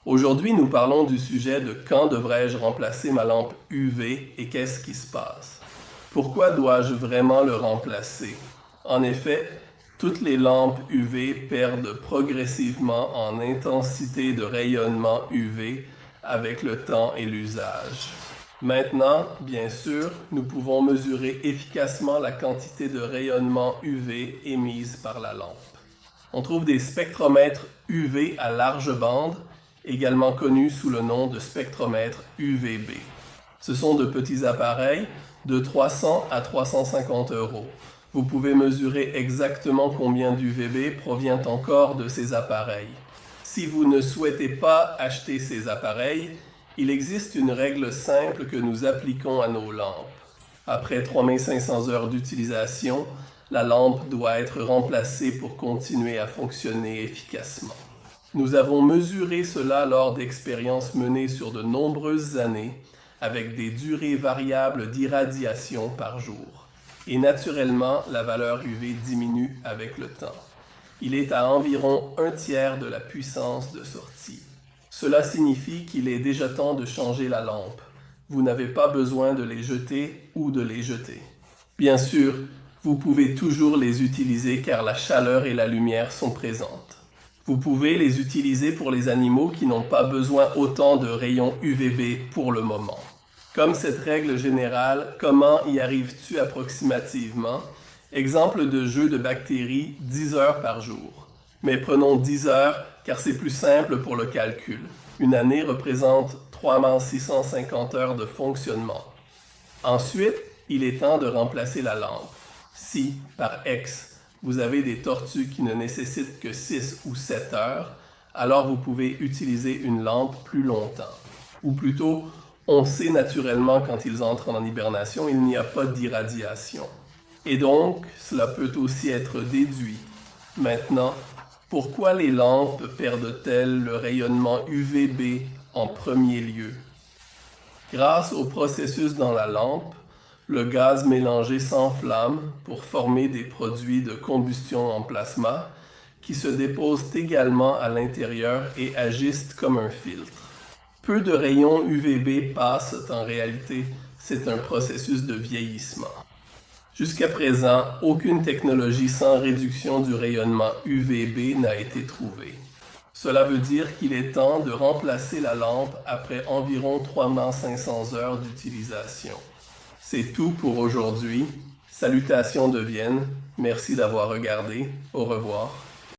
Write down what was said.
Aujourd'hui, nous parlons du sujet de quand devrais-je remplacer ma lampe UV et qu'est-ce qui se passe? Pourquoi dois-je vraiment le remplacer? En effet, toutes les lampes UV perdent progressivement en intensité de rayonnement UV avec le temps et l'usage. Maintenant, bien sûr, nous pouvons mesurer efficacement la quantité de rayonnement UV émise par la lampe. On trouve des spectromètres UV à large bande, également connus sous le nom de spectromètre UVB. Ce sont de petits appareils de 300 à 350 €. Vous pouvez mesurer exactement combien d'UVB provient encore de ces appareils. Si vous ne souhaitez pas acheter ces appareils, il existe une règle simple que nous appliquons à nos lampes. Après 3500 heures d'utilisation, la lampe doit être remplacée pour continuer à fonctionner efficacement. Nous avons mesuré cela lors d'expériences menées sur de nombreuses années avec des durées variables d'irradiation par jour. Et naturellement, la valeur UV diminue avec le temps. Il est à environ 1/3 de la puissance de sortie. Cela signifie qu'il est déjà temps de changer la lampe. Vous n'avez pas besoin de les jeter ou de les jeter. Bien sûr, vous pouvez toujours les utiliser car la chaleur et la lumière sont présentes. Vous pouvez les utiliser pour les animaux qui n'ont pas besoin autant de rayons UVB pour le moment. Comme cette règle générale, comment y arrives-tu approximativement? Exemple de jeu de bactéries, 10 heures par jour. Mais prenons 10 heures car c'est plus simple pour le calcul. Une année représente 3650 heures de fonctionnement. Ensuite, il est temps de remplacer la lampe. Si, par X, vous avez des tortues qui ne nécessitent que 6 ou 7 heures, alors vous pouvez utiliser une lampe plus longtemps. Ou plutôt, on sait naturellement quand ils entrent en hibernation, il n'y a pas d'irradiation. Et donc, cela peut aussi être déduit. Maintenant, pourquoi les lampes perdent-elles le rayonnement UVB en premier lieu? Grâce au processus dans la lampe, le gaz mélangé s'enflamme pour former des produits de combustion en plasma qui se déposent également à l'intérieur et agissent comme un filtre. Peu de rayons UVB passent en réalité, c'est un processus de vieillissement. Jusqu'à présent, aucune technologie sans réduction du rayonnement UVB n'a été trouvée. Cela veut dire qu'il est temps de remplacer la lampe après environ 3500 heures d'utilisation. C'est tout pour aujourd'hui. Salutations de Vienne. Merci d'avoir regardé. Au revoir.